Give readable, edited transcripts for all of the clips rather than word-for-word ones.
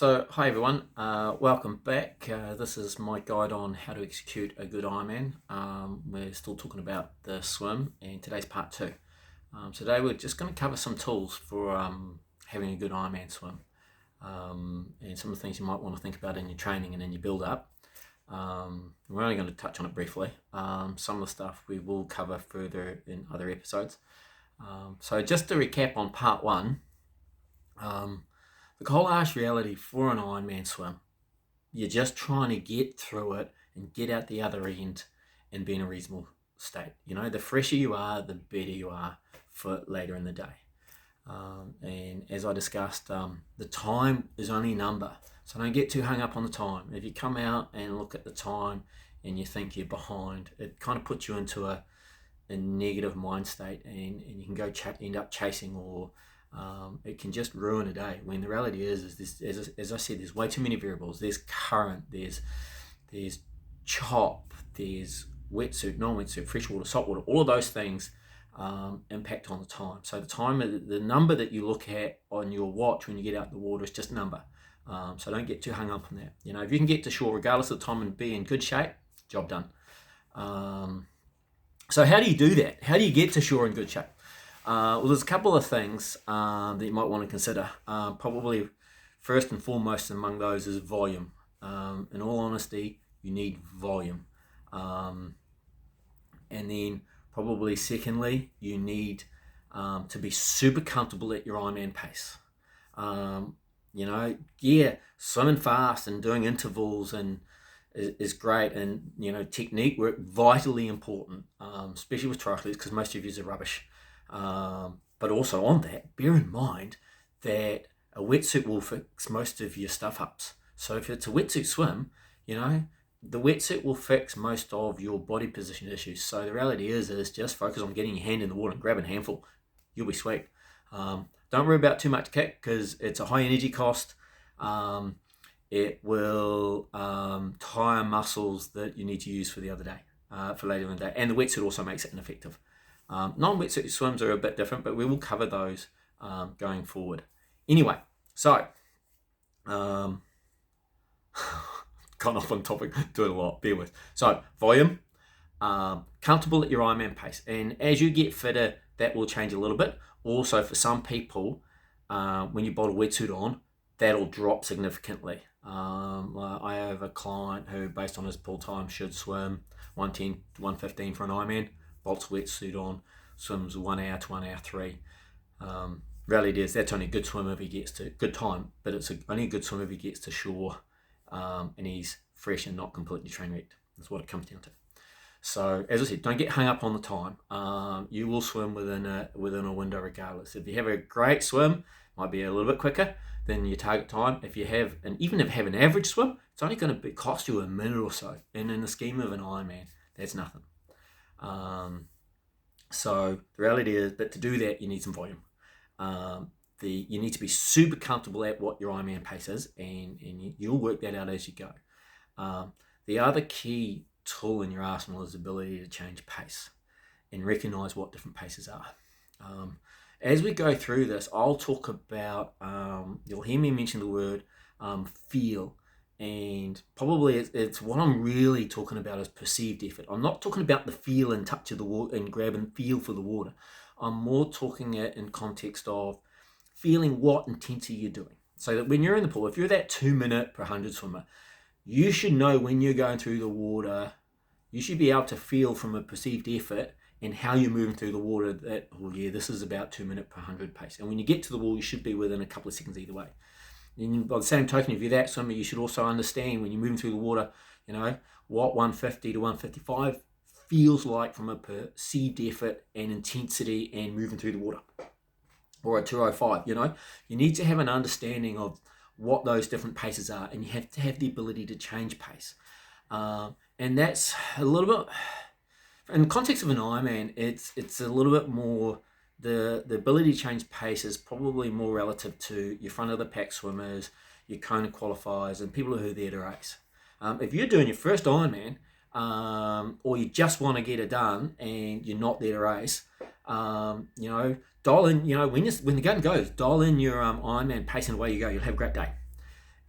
Hi everyone, welcome back. This is my guide on how to execute a good Ironman. We're still talking about the swim, and today's part two. Today we're just going to cover some tools for having a good Ironman swim, and some of the things you might want to think about in your training and in your build-up. We're only going to touch on it briefly. Some of the stuff we will cover further in other episodes. So just to recap on part one. The whole harsh reality for an Ironman swim, you're just trying to get through it and get out the other end and be in a reasonable state. You know, the fresher you are, the better you are for later in the day. And as I discussed, the time is only a number. So don't get too hung up on the time. If you come out and look at the time and you think you're behind, it kind of puts you into a negative mind state, and you can go end up chasing, or it can just ruin a day, when the reality is this, as I said, there's way too many variables. There's current, there's chop, there's wetsuit, non-wetsuit, freshwater, saltwater. All of those things impact on the time. So the number that you look at on your watch when you get out in the water is just a number. So don't get too hung up on that. You know, if you can get to shore regardless of the time and be in good shape, job done. So how do you do that? How do you get to shore in good shape? Well, there's a couple of things that you might want to consider. Probably first and foremost among those is volume. In all honesty, you need volume. And then probably secondly, you need to be super comfortable at your Ironman pace. Swimming fast and doing intervals is great, and technique work vitally important, especially with triathletes, because most of you are rubbish. But also on that, bear in mind that a wetsuit will fix most of your stuff ups. So if it's a wetsuit swim, the wetsuit will fix most of your body position issues. So the reality is just focus on getting your hand in the water and grabbing a handful. You'll be sweet. Don't worry about too much kick, because it's a high energy cost. It will tire muscles that you need to use for the other day, for later in the day. And the wetsuit also makes it ineffective. Non-wetsuit swims are a bit different, but we will cover those going forward. Anyway, so gone off on topic, doing a lot, bear with. So volume, comfortable at your Ironman pace, and as you get fitter, that will change a little bit. Also, for some people, when you bottle wetsuit on, that'll drop significantly. I have a client who, based on his pull time, should swim 110 to 115 for an Ironman. Bolts wetsuit on, swims 1 hour to 1 hour 3. Reality is that's only a good swim if he gets to good time, but it's only a good swim if he gets to shore and he's fresh and not completely train wrecked. That's what it comes down to. So as I said, don't get hung up on the time. You will swim within a window regardless. If you have a great swim, might be a little bit quicker than your target time. If you have even an average swim, it's only going to cost you a minute or so. And in the scheme of an Ironman, that's nothing. So the reality is, but to do that, you need some volume. You need to be super comfortable at what your Ironman pace is, and you'll work that out as you go. The other key tool in your arsenal is the ability to change pace and recognize what different paces are. As we go through this, I'll talk about, you'll hear me mention the word feel. And probably it's what I'm really talking about is perceived effort. I'm not talking about the feel and touch of the water and grab and feel for the water. I'm more talking it in context of feeling what intensity you're doing. So that when you're in the pool, if you're that 2 minute per 100 swimmer, you should know when you're going through the water, you should be able to feel from a perceived effort and how you're moving through the water that, this is about 2 minute per 100 pace. And when you get to the wall, you should be within a couple of seconds either way. And by the same token, if you're that swimmer, you should also understand when you're moving through the water, what 150 to 155 feels like from a perceived effort and intensity and moving through the water. Or a 205, You need to have an understanding of what those different paces are, and you have to have the ability to change pace. And that's a little bit, in the context of an Ironman, it's a little bit more. The ability to change pace is probably more relative to your front of the pack swimmers, your Kona qualifiers, and people who are there to race. If you're doing your first Ironman, or you just want to get it done and you're not there to race, dial in, when the gun goes, dial in your Ironman pace and away you go. You'll have a great day.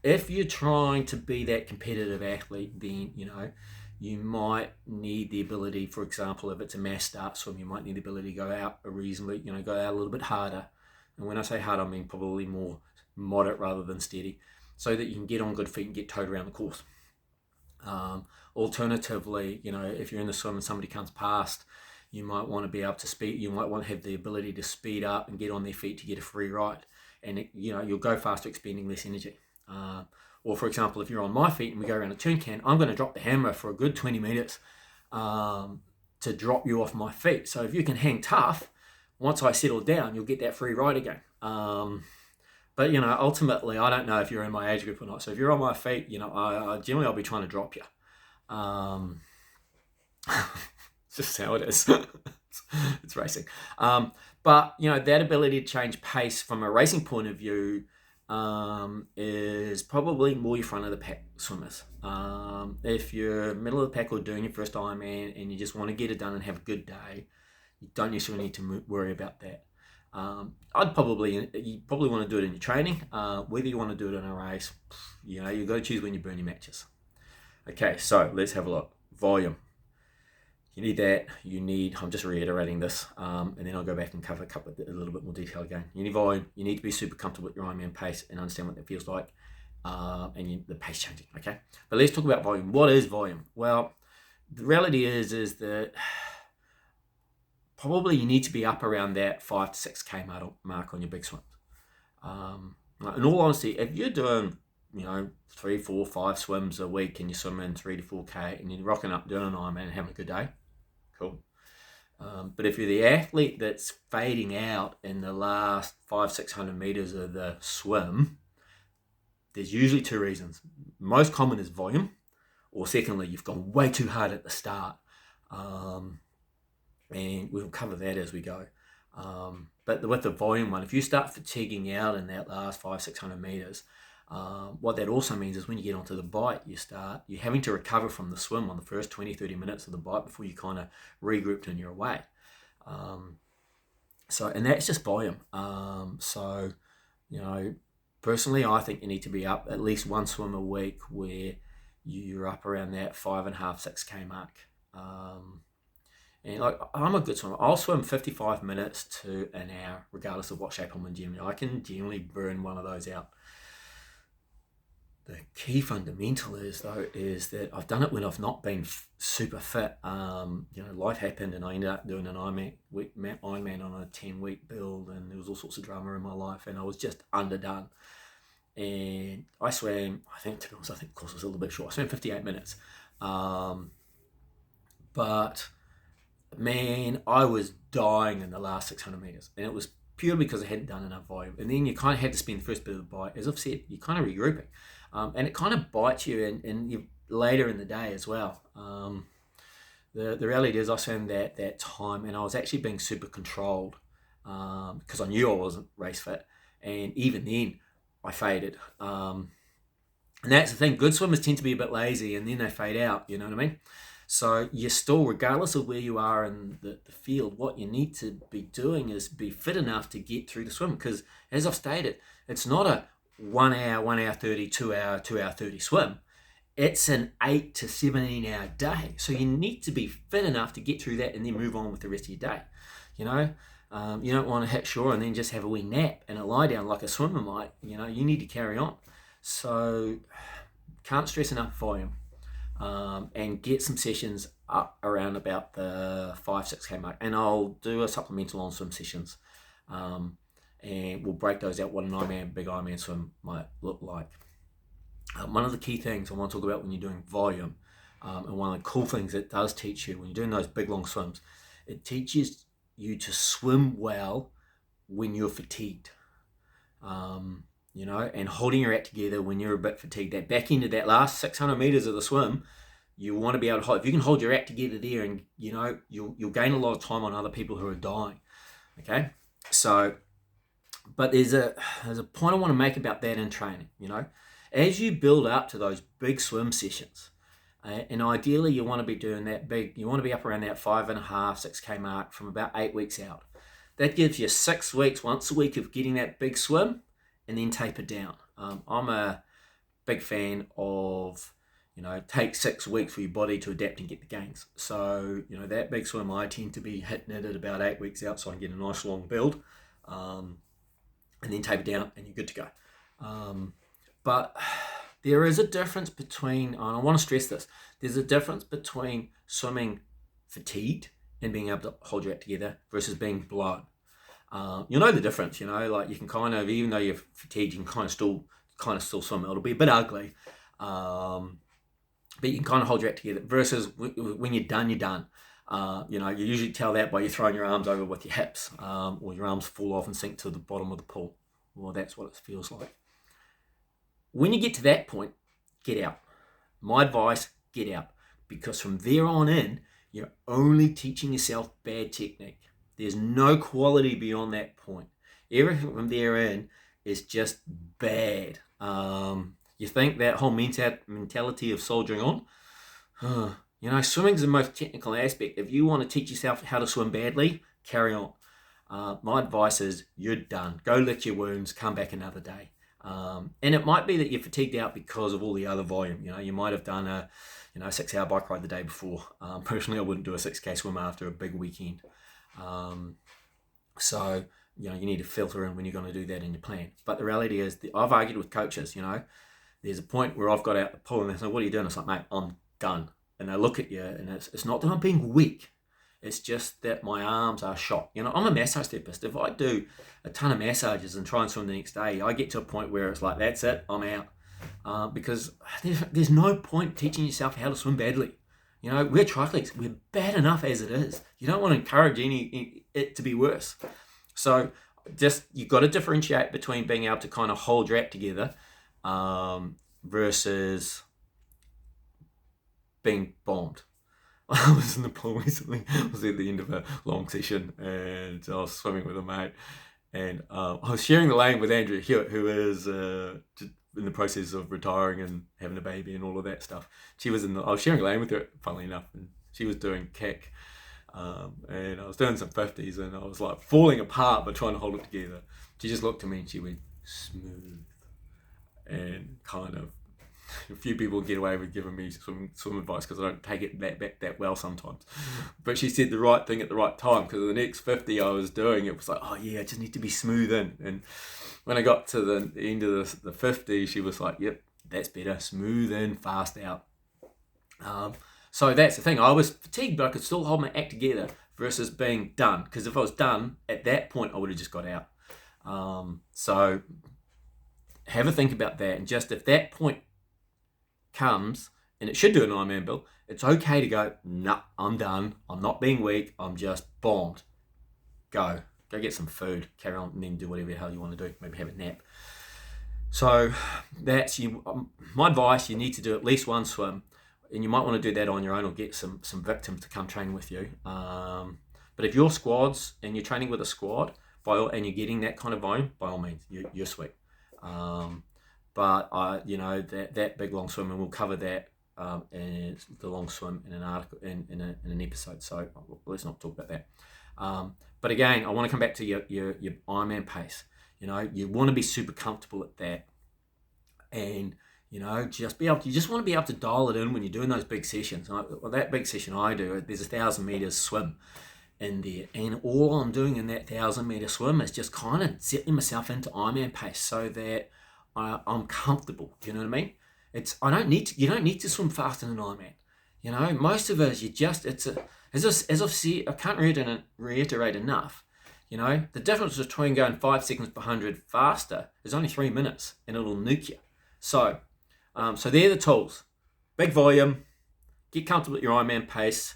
if you're trying to be that competitive athlete, then, you might need the ability, for example, if it's a mass start swim, you might need the ability to go out go out a little bit harder. And when I say hard, I mean probably more moderate rather than steady, so that you can get on good feet and get towed around the course. Alternatively, if you're in the swim and somebody comes past, you might want to be able to speed. You might want to have the ability to speed up and get on their feet to get a free ride, and you'll go faster, expending less energy. Or for example, if you're on my feet and we go around a turn can, I'm going to drop the hammer for a good 20 meters to drop you off my feet. So if you can hang tough, once I settle down, you'll get that free ride again. But ultimately, I don't know if you're in my age group or not. So if you're on my feet, I generally I'll be trying to drop you. It's just how it is. It's racing. But that ability to change pace from a racing point of view is probably more your front of the pack swimmers. If you're middle of the pack or doing your first Ironman and you just want to get it done and have a good day, you don't necessarily need to worry about that. You probably want to do it in your training. Whether you want to do it in a race, you've got to choose when you burn your matches. Okay, so let's have a look. Volume. You need that. I'm just reiterating this, and then I'll go back and cover a little bit more detail again. You need volume. You need to be super comfortable with your Ironman pace and understand what that feels like, and the pace changing. Okay, but let's talk about volume. What is volume? Well, the reality is that probably you need to be up around that 5 to 6K mark on your big swims. In all honesty, if you're doing 3, 4, 5 swims a week and you're swimming 3 to 4K and you're rocking up doing an Ironman and having a good day, cool. But if you're the athlete that's fading out in the last 500-600 meters of the swim, there's usually 2 reasons. Most common is volume, or secondly, you've gone way too hard at the start. And we'll cover that as we go. But with the volume one, if you start fatiguing out in that last 500-600 meters, what that also means is when you get onto the bike, you're having to recover from the swim on the first 20-30 minutes of the bike before you kind of regrouped and you're away. And that's just volume. Personally, I think you need to be up at least one swim a week where you're up around that 5.5-6K mark. And I'm a good swimmer. I'll swim 55 minutes to an hour, regardless of what shape I'm in generally. I can generally burn one of those out. The key fundamental is that I've done it when I've not been super fit. Life happened and I ended up doing an Ironman on a 10-week build, and there was all sorts of drama in my life and I was just underdone. And I swam, I think the course was a little bit short. I swam 58 minutes. But man, I was dying in the last 600 meters, and it was purely because I hadn't done enough volume. And then you kind of had to spend the first bit of the bike, as I've said, you're kind of regrouping, and it kind of bites you and you later in the day as well. The reality is I swam that time and I was actually being super controlled because I knew I wasn't race fit, and even then I faded. And that's the thing, good swimmers tend to be a bit lazy and then they fade out, you know what I mean? So you're still, regardless of where you are in the field, what you need to be doing is be fit enough to get through the swim. Because as I've stated, it's not a 1 hour, 1 hour 30, 2 hour, 2 hour 30 swim. It's an 8 to 17 hour day. So you need to be fit enough to get through that and then move on with the rest of your day. You don't want to hit shore and then just have a wee nap and a lie down like a swimmer might. You need to carry on. So can't stress enough volume. And get some sessions up around about the 5-6K mark, and I'll do a supplemental on swim sessions, and we'll break those out what an big Ironman swim might look like. One of the key things I want to talk about when you're doing volume, and one of the cool things it does teach you when you're doing those big long swims, it teaches you to swim well when you're fatigued. And holding your act together when you're a bit fatigued. That back end of that last 600 meters of the swim, you want to be able to hold. If you can hold your act together there, and you'll gain a lot of time on other people who are dying. Okay, so, but there's a point I want to make about that in training. As you build up to those big swim sessions, and ideally you want to be doing that big. You want to be up around that 5.5-6K mark from about 8 weeks out. That gives you 6 weeks, once a week of getting that big swim, and then taper down. I'm a big fan of, take 6 weeks for your body to adapt and get the gains. So, that big swim, I tend to be hitting it at about 8 weeks out so I can get a nice long build, and then taper down and you're good to go. But there is a difference between, and I want to stress this, there's a difference between swimming fatigued and being able to hold your act together versus being blown. You'll know the difference, like you can kind of, even though you're fatigued, you can kind of still swim. It'll be a bit ugly, but you can kind of hold your act together versus when you're done, you're done. You usually tell that by you throwing your arms over with your hips, or your arms fall off and sink to the bottom of the pool. Well, that's what it feels like. When you get to that point, get out. My advice, get out. Because from there on in, you're only teaching yourself bad technique. There's no quality beyond that point. Everything from there in is just bad. You think that whole mentality of soldiering on? Swimming's the most technical aspect. If you want to teach yourself how to swim badly, carry on. My advice is you're done. Go lick your wounds, come back another day. And it might be that you're fatigued out because of all the other volume. You might have done a 6-hour bike ride the day before. Personally, I wouldn't do a 6K swim after a big weekend. So you need to filter in when you're going to do that in your plan. But the reality is, I've argued with coaches. There's a point where I've got out the pool and they say, "What are you doing?" It's like, "Mate, I'm done." And they look at you, and it's not that I'm being weak. It's just that my arms are shot. I'm a massage therapist. If I do a ton of massages and try and swim the next day, I get to a point where it's like, that's it, I'm out. Because there's no point teaching yourself how to swim badly. We're triathletes. We're bad enough as it is. You don't want to encourage it to be worse. So you've got to differentiate between being able to kind of hold your act together versus being bombed. I was in the pool recently. I was at the end of a long session and I was swimming with a mate, and I was sharing the lane with Andrea Hewitt, who is in the process of retiring and having a baby and all of that stuff. I was sharing a lane with her, funnily enough, and she was doing kick, and I was doing some 50s, and I was like falling apart but trying to hold it together. She just looked at me and she went, "Smooth," and kind of, a few people get away with giving me some advice because I don't take it that well sometimes. But she said the right thing at the right time, because the next 50 I was doing, it was like, "Oh yeah, I just need to be smooth in." And when I got to the end of the 50, she was like, "Yep, that's better. Smooth in, fast out." So that's the thing. I was fatigued, but I could still hold my act together versus being done. Because if I was done at that point, I would have just got out. So have a think about that. And just if that point comes, and it should do an Ironman build, it's okay to go, "Nah, I'm done. I'm not being weak. I'm just bombed." Go get some food, carry on, and then do whatever the hell you want to do. Maybe have a nap. So that's my advice. You need to do at least one swim, and you might want to do that on your own or get some victims to come train with you. But if you're squads and you're training with a squad, and you're getting that kind of volume, by all means, you're sweet. But that big long swim, and we'll cover that and the long swim in an article in an episode. So let's not talk about that. But again, I want to come back to your Ironman pace. You want to be super comfortable at that, and you just want to be able to dial it in when you're doing those big sessions. That big session I do, there's 1,000 meters swim in there, and all I'm doing in that 1,000-meter swim is just kind of settling myself into Ironman pace so that I'm comfortable. Do you know what I mean? You don't need to swim fast in an Ironman. Most of us, as I've said, I can't reiterate enough. The difference between going 5 seconds per 100 faster is only 3 minutes, and it'll nuke you. So they're the tools. Big volume, get comfortable at your Ironman pace,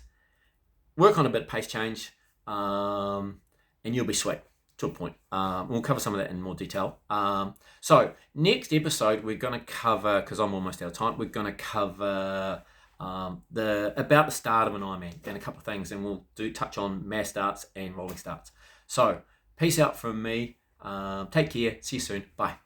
work on a bit of pace change, and you'll be sweet to a point. We'll cover some of that in more detail. So next episode, we're going to cover, because I'm almost out of time, we're going to cover about the start of an Ironman and a couple of things, and we'll touch on mass starts and rolling starts. So peace out from me. Take care. See you soon. Bye.